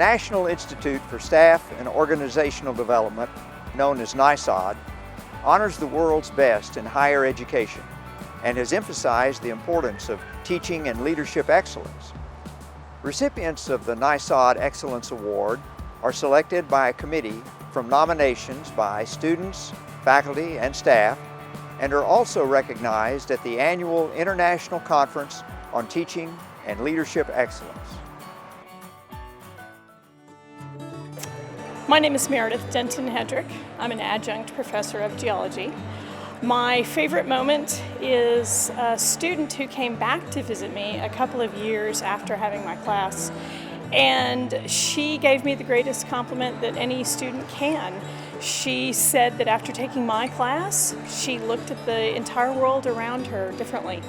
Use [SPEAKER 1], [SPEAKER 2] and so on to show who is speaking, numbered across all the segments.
[SPEAKER 1] National Institute for Staff and Organizational Development, known as NISOD, honors the world's best in higher education and has emphasized the importance of teaching and leadership excellence. Recipients of the NISOD Excellence Award are selected by a committee from nominations by students, faculty, and staff, and are also recognized at the annual International Conference on Teaching and Leadership Excellence.
[SPEAKER 2] My name is Meredith Denton Hedrick. I'm an adjunct professor of geology. My favorite moment is a student who came back to visit me a couple of years after having my class, and she gave me the greatest compliment that any student can. She said that after taking my class, she looked at the entire world around her differently.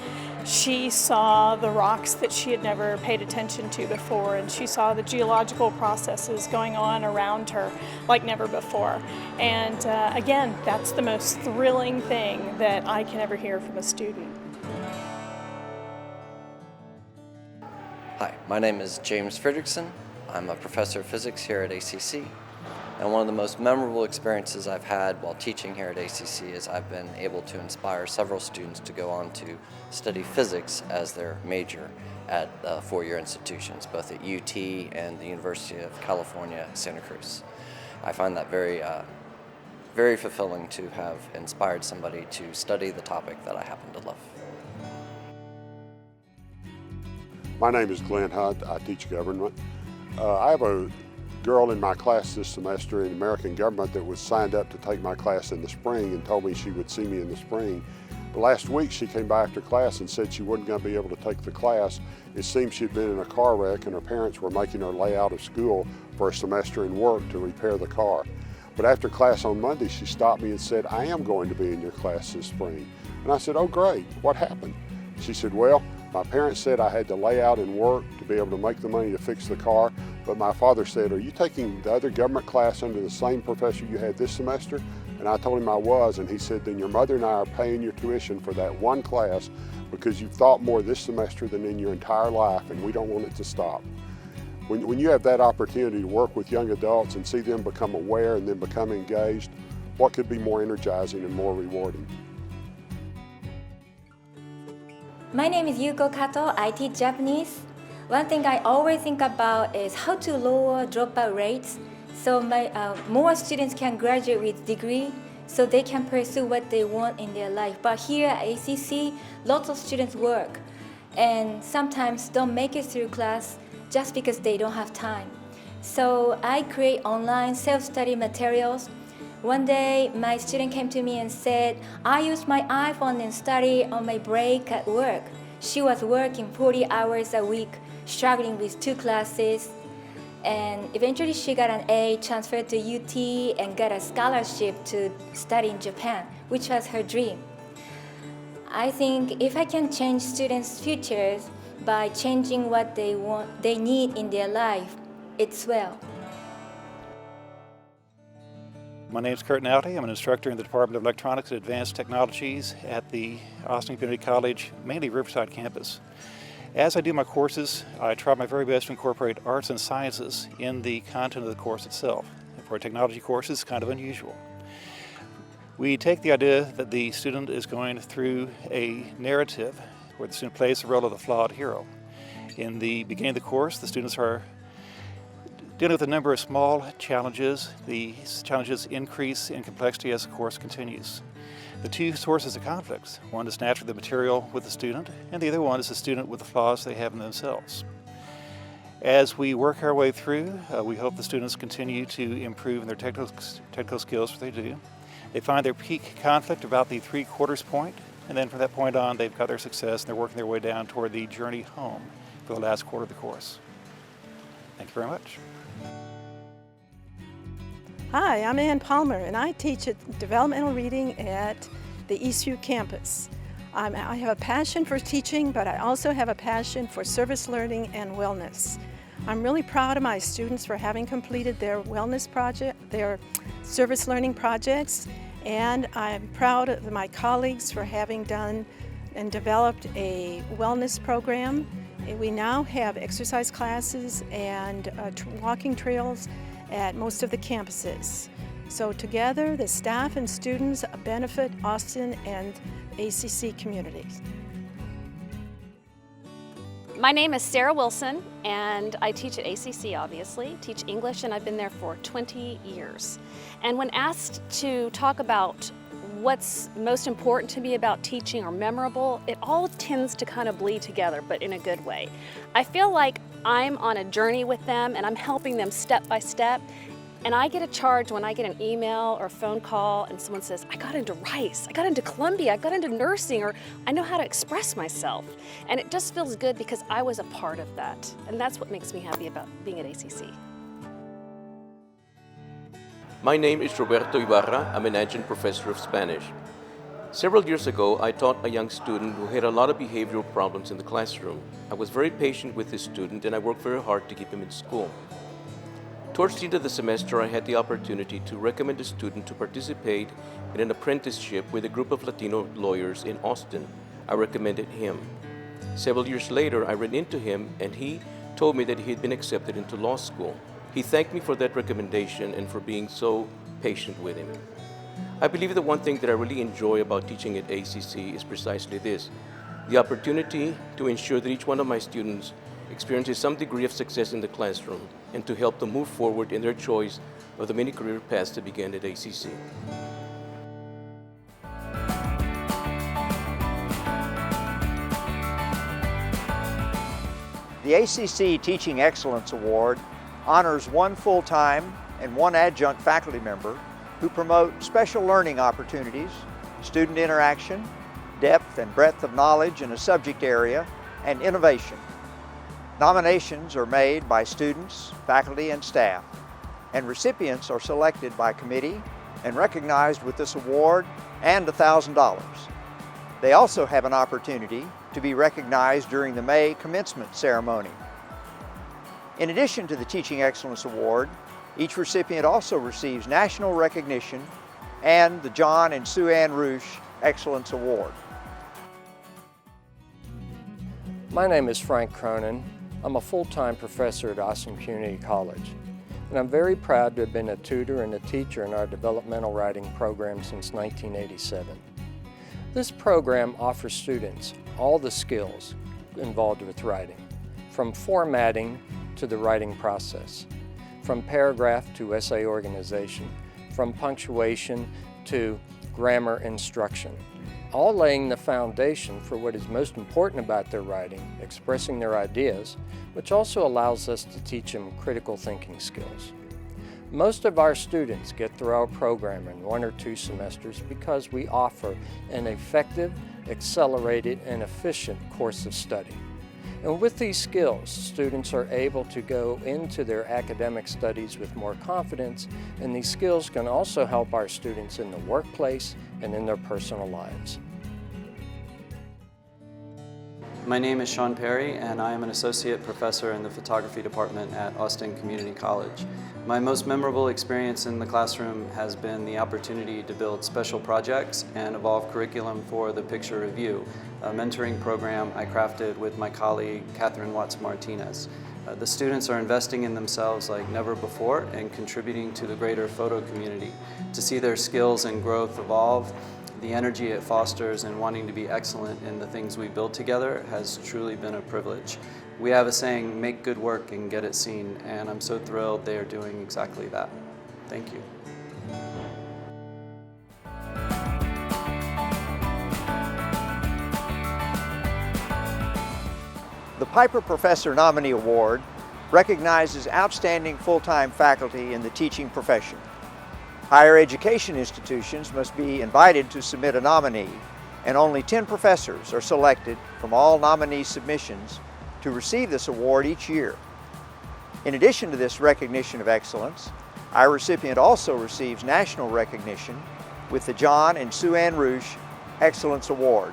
[SPEAKER 2] She saw the rocks that she had never paid attention to before, and she saw the geological processes going on around her like never before. And again, that's the most thrilling thing that I can ever hear from a student.
[SPEAKER 3] Hi, my name is James Fredrickson. I'm a professor of physics here at ACC. And one of the most memorable experiences I've had while teaching here at ACC is I've been able to inspire several students to go on to study physics as their major at four-year institutions, both at UT and the University of California, Santa Cruz. I find that very fulfilling to have inspired somebody to study the topic that I happen to love.
[SPEAKER 4] My name is Glenn Hunt. I teach government. I have a girl in my class this semester in American government that was signed up to take my class in the spring and told me she would see me in the spring. But last week she came by after class and said she wasn't going to be able to take the class. It seems she'd been in a car wreck and her parents were making her lay out of school for a semester and work to repair the car. But after class on Monday she stopped me and said, "I am going to be in your class this spring." And I said, "Oh great, what happened?" She said, "Well, my parents said I had to lay out and work to be able to make the money to fix the car, but my father said, 'Are you taking the other government class under the same professor you had this semester?' And I told him I was, and he said, 'Then your mother and I are paying your tuition for that one class because you've thought more this semester than in your entire life, and we don't want it to stop.'" When you have that opportunity to work with young adults and see them become aware and then become engaged, what could be more energizing and more rewarding?
[SPEAKER 5] My name is Yuko Kato. I teach Japanese. One thing I always think about is how to lower dropout rates so more students can graduate with degree so they can pursue what they want in their life. But here at ACC, lots of students work and sometimes don't make it through class just because they don't have time. So I create online self-study materials. One day, my student came to me and said, "I use my iPhone and study on my break at work." She was working 40 hours a week, struggling with 2 classes, and eventually she got an A, transferred to UT, and got a scholarship to study in Japan, which was her dream. I think if I can change students' futures by changing what they need in their life, it's well.
[SPEAKER 6] My name is Kurt Naughty. I'm an instructor in the Department of Electronics and Advanced Technologies at the Austin Community College, mainly Riverside campus. As I do my courses, I try my very best to incorporate arts and sciences in the content of the course itself. And for a technology course, it's kind of unusual. We take the idea that the student is going through a narrative where the student plays the role of the flawed hero. In the beginning of the course, the students are dealing with a number of small challenges. These challenges increase in complexity as the course continues. The two sources of conflicts, one is naturally the material with the student, and the other one is the student with the flaws they have in themselves. As we work our way through, we hope the students continue to improve in their technical skills, what they do. They find their peak conflict about the 3/4 point, and then from that point on, they've got their success and they're working their way down toward the journey home for the last quarter of the course. Thank you very much.
[SPEAKER 7] Hi, I'm Ann Palmer, and I teach developmental reading at the Eastview campus. I have a passion for teaching, but I also have a passion for service learning and wellness. I'm really proud of my students for having completed their wellness project, their service learning projects, and I'm proud of my colleagues for having done and developed a wellness program We now have exercise classes and walking trails at most of the campuses. So together, the staff and students benefit Austin and ACC communities.
[SPEAKER 8] My name is Sarah Wilson, and I teach at ACC, obviously, teach English, and I've been there for 20 years. And when asked to talk about what's most important to me about teaching or memorable, it all tends to kind of bleed together, but in a good way. I feel like I'm on a journey with them, and I'm helping them step by step. And I get a charge when I get an email or a phone call and someone says, I got into Rice, I got into Columbia, I got into nursing, or I know how to express myself. And it just feels good because I was a part of that. And that's what makes me happy about being at ACC.
[SPEAKER 9] My name is Roberto Ibarra. I'm an adjunct professor of Spanish. Several years ago, I taught a young student who had a lot of behavioral problems in the classroom. I was very patient with this student and I worked very hard to keep him in school. Towards the end of the semester, I had the opportunity to recommend a student to participate in an apprenticeship with a group of Latino lawyers in Austin. I recommended him. Several years later, I ran into him and he told me that he had been accepted into law school. He thanked me for that recommendation and for being so patient with him. I believe the one thing that I really enjoy about teaching at ACC is precisely this: the opportunity to ensure that each one of my students experiences some degree of success in the classroom and to help them move forward in their choice of the many career paths that began at ACC.
[SPEAKER 1] The ACC Teaching Excellence Award honors one full-time and one adjunct faculty member who promote special learning opportunities, student interaction, depth and breadth of knowledge in a subject area, and innovation. Nominations are made by students, faculty, and staff, and recipients are selected by committee and recognized with this award and $1,000. They also have an opportunity to be recognized during the May commencement ceremony. In addition to the Teaching Excellence Award, each recipient also receives national recognition and the John and Sue Ann Rush Excellence Award.
[SPEAKER 10] My name is Frank Cronin. I'm a full-time professor at Austin Community College, and I'm very proud to have been a tutor and a teacher in our developmental writing program since 1987. This program offers students all the skills involved with writing, from formatting to the writing process, from paragraph to essay organization, from punctuation to grammar instruction, all laying the foundation for what is most important about their writing, expressing their ideas, which also allows us to teach them critical thinking skills. Most of our students get through our program in 1 or 2 semesters because we offer an effective, accelerated, and efficient course of study. And with these skills, students are able to go into their academic studies with more confidence, and these skills can also help our students in the workplace and in their personal lives.
[SPEAKER 11] My name is Sean Perry, and I am an associate professor in the photography department at Austin Community College. My most memorable experience in the classroom has been the opportunity to build special projects and evolve curriculum for the Picture Review, a mentoring program I crafted with my colleague Catherine Watts Martinez. The students are investing in themselves like never before and contributing to the greater photo community. To see their skills and growth evolve, the energy it fosters and wanting to be excellent in the things we build together has truly been a privilege. We have a saying, make good work and get it seen, and I'm so thrilled they are doing exactly that. Thank you.
[SPEAKER 1] The Piper Professor Nominee Award recognizes outstanding full-time faculty in the teaching profession. Higher education institutions must be invited to submit a nominee, and only 10 professors are selected from all nominee submissions to receive this award each year. In addition to this recognition of excellence, our recipient also receives national recognition with the John and Sue Ann Rush Excellence Award.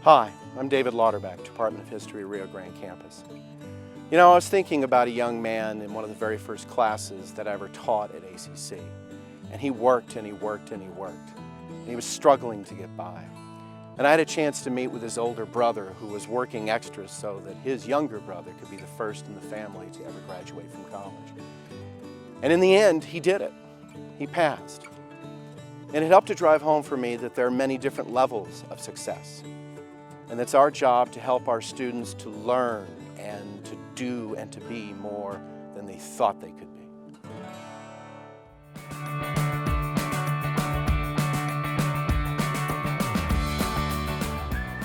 [SPEAKER 12] Hi, I'm David Lauterbach, Department of History, Rio Grande Campus. You know, I was thinking about a young man in one of the very first classes that I ever taught at ACC. And he worked and he worked and he worked. And he was struggling to get by. And I had a chance to meet with his older brother who was working extras so that his younger brother could be the first in the family to ever graduate from college. And in the end, he did it. He passed. And it helped to drive home for me that there are many different levels of success. And it's our job to help our students to learn and to do and to be more than they thought they could be.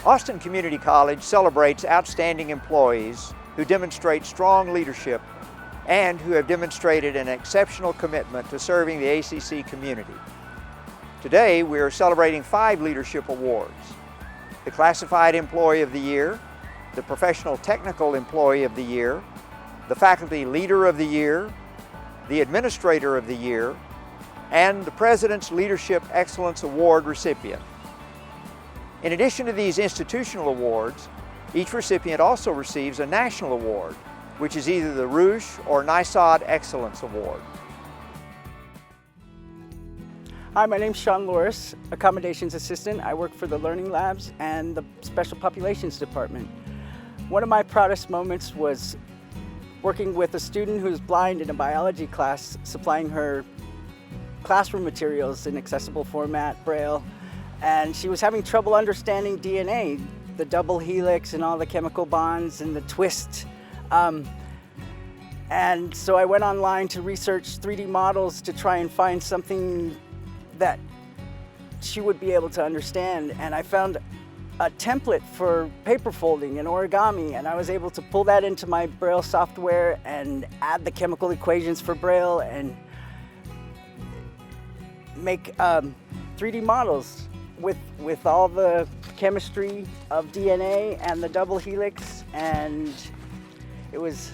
[SPEAKER 1] Austin Community College celebrates outstanding employees who demonstrate strong leadership and who have demonstrated an exceptional commitment to serving the ACC community. Today, we are celebrating 5 leadership awards: the Classified Employee of the Year, the Professional Technical Employee of the Year, the Faculty Leader of the Year, the Administrator of the Year, and the President's Leadership Excellence Award recipient. In addition to these institutional awards, each recipient also receives a national award, which is either the Roush or NYSOD Excellence Award.
[SPEAKER 13] Hi, my name's Sean Loris, Accommodations Assistant. I work for the Learning Labs and the Special Populations Department. One of my proudest moments was working with a student who's blind in a biology class, supplying her classroom materials in accessible format, Braille, and she was having trouble understanding DNA, the double helix and all the chemical bonds and the twist. And so I went online to research 3D models to try and find something that she would be able to understand. And I found a template for paper folding and origami, and I was able to pull that into my Braille software and add the chemical equations for Braille and make 3D models with all the chemistry of DNA and the double helix, and it was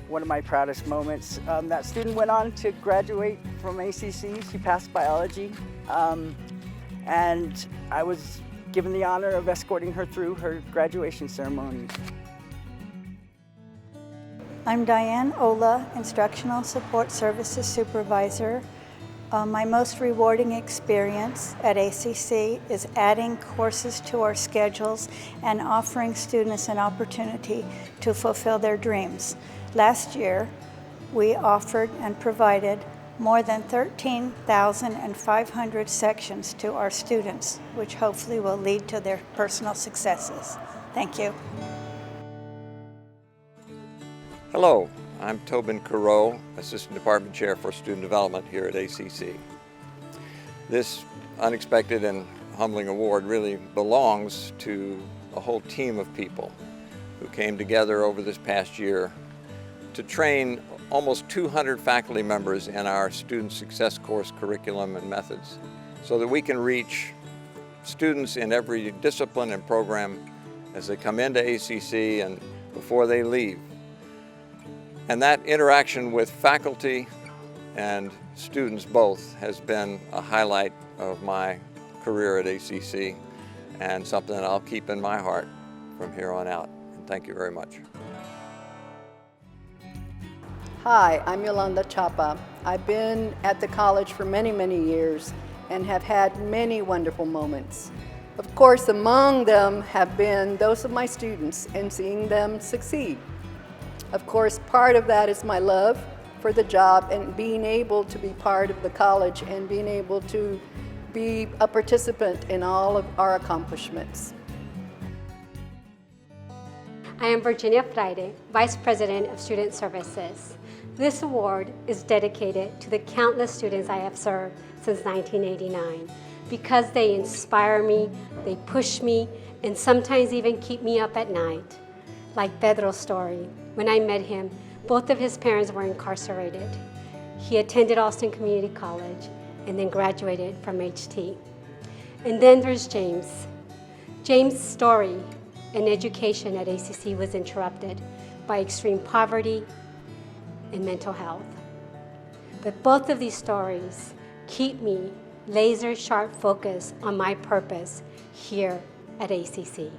[SPEAKER 13] one of my proudest moments. That student went on to graduate from ACC. She passed biology, and I was given the honor of escorting her through her graduation ceremony.
[SPEAKER 14] I'm Diane Ola, Instructional Support Services Supervisor. My most rewarding experience at ACC is adding courses to our schedules and offering students an opportunity to fulfill their dreams. Last year, we offered and provided more than 13,500 sections to our students, which hopefully will lead to their personal successes. Thank you.
[SPEAKER 15] Hello, I'm Tobin Careau, Assistant Department Chair for Student Development here at ACC. This unexpected and humbling award really belongs to a whole team of people who came together over this past year to train almost 200 faculty members in our Student Success Course curriculum and methods so that we can reach students in every discipline and program as they come into ACC and before they leave. And that interaction with faculty and students both has been a highlight of my career at ACC and something that I'll keep in my heart from here on out. And thank you very much.
[SPEAKER 16] Hi, I'm Yolanda Chapa. I've been at the college for many, many years and have had many wonderful moments. Of course, among them have been those of my students and seeing them succeed. Of course, part of that is my love for the job and being able to be part of the college and being able to be a participant in all of our accomplishments.
[SPEAKER 17] I am Virginia Freire, Vice President of Student Services. This award is dedicated to the countless students I have served since 1989 because they inspire me, they push me, and sometimes even keep me up at night. Like Pedro's story. When I met him, both of his parents were incarcerated. He attended Austin Community College and then graduated from HT. And then there's James. James' story and education at ACC was interrupted by extreme poverty and mental health. But both of these stories keep me laser-sharp focused on my purpose here at ACC.